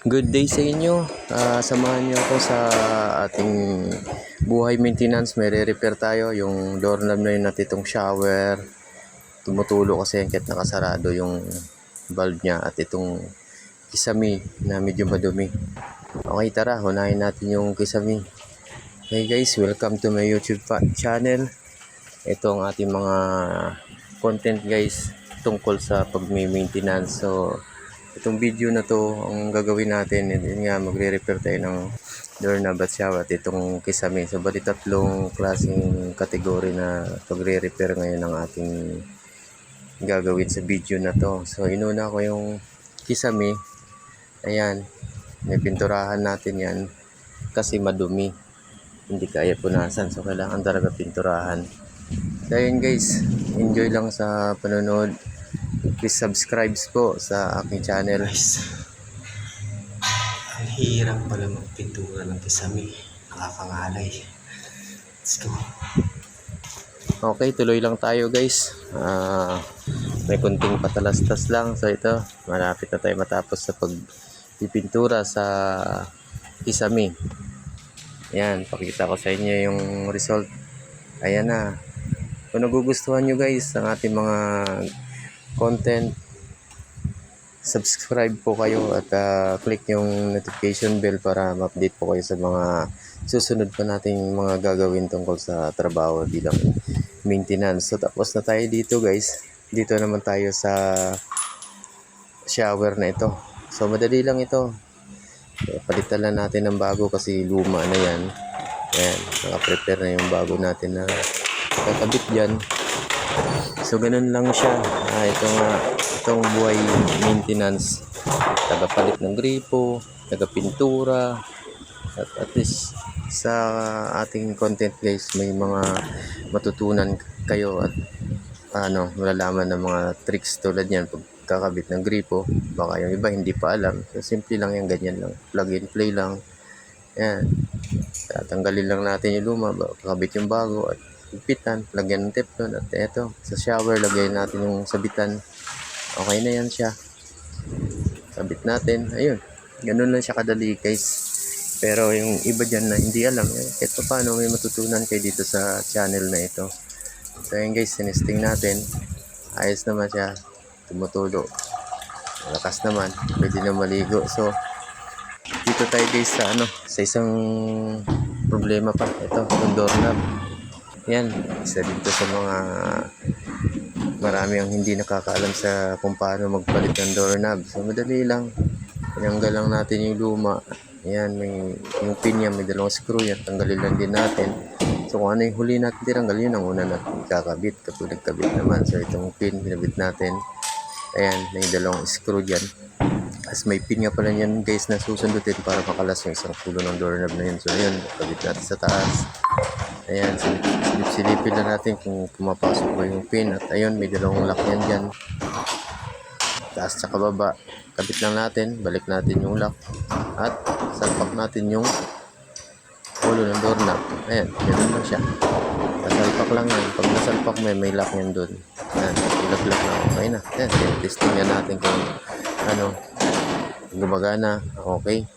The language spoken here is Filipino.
Good day sa inyo. Samahan niyo ako sa ating buhay maintenance. May re-repair tayo. Yung doorknob na yun natin itong shower. Tumutulo kasi kahit nakasarado yung valve niya. At itong kisame na medyo madumi. Okay, tara. Unahin natin yung kisame. Hey guys, welcome to my YouTube channel. Ito ang ating mga content guys tungkol sa pag-maintenance. So, itong video na to, ang gagawin natin, yun nga, magre-repair tayo ng doorknob at shower at itong kisame. So, bali tatlong klaseng kategory na pagre-repair ngayon ang ating gagawin sa video na to. So, inuna ko yung kisame. Ayan, may pinturahan natin yan kasi madumi. Hindi kaya punasan. So, kailangan talaga pinturahan. So, ayun guys, enjoy lang sa panonood. Please subscribe po sa aking channel. Guys, ang hirap pala magpintura ng kisame. Nakakangalay. Let's go. Okay, tuloy lang tayo guys. May kunting patalastas lang. So ito, malapit na tayo matapos sa pagpipintura sa kisame. Ayan, pakita ko sa inyo yung result. Ayan na. Kung nagugustuhan nyo guys ang ating mga content, subscribe po kayo at click yung notification bell para ma-update po kayo sa mga susunod pa nating mga gagawin tungkol sa trabaho bilang maintenance. So tapos na tayo dito guys. Dito naman tayo sa shower na ito. So madali lang ito. Palitan lang natin ng bago kasi luma na yan. Ayan, naka-prepare na yung bago natin na kakabit dyan. So ganun lang siya. Itong buhay maintenance, tagapalit ng gripo, tagapintura, at least sa ating content guys may mga matutunan kayo at malalaman ng mga tricks tulad yan pagkakabit ng gripo. Baka yung iba hindi pa alam. So simple lang yan, ganyan lang, plug and play lang. Yan, tatanggalin lang natin yung luma, kakabit yung bago at higpitan, lagyan ng teflon at eto, sa shower lagyan natin yung sabitan. Okay na yan siya. Sabit natin. Ayun. Ganun lang siya kadali guys. Pero yung iba dyan na hindi alam, kahit pa paano may matutunan kayo dito sa channel na ito. So ayun guys, sinesting natin. Ayos naman siya. Tumutulo. Lakas naman. Pwede na maligo. So dito tayo guys sa isang problema pa. Ito, yung doorknob. Yan, isa dito sa mga marami ang hindi nakakaalam sa kung paano magpalit ng doorknob. So madali lang. Tinanggal lang natin yung luma. Ayan, yung pin niya, may dalawang screw yan. Tanggalin lang din natin. So kung ano yung huli natin tinanggal, yun ang una natin kakabit. Kapag nagkabit naman. So itong pin, pinabit natin. Ayan, may dalawang screw dyan. As may pin nga pala yan guys na susundutin para makalas yung isang pulo ng doorknob na yun. So ayun, kabit natin sa taas. Ayan, silipin na natin kung pumapasok ba yung pin. At ayun, may dalawang lock yan dyan. Taas tsaka baba. Kabit lang natin, balik natin yung lock. At salpak natin yung ulo ng doorknob. Ayan, ganun lang siya. Nasalpak lang yan. Pag nasalpak may lock yan dun. Ayan, ilaglag na. Okay na. Ayan, testing na natin kung gumagana. Okay.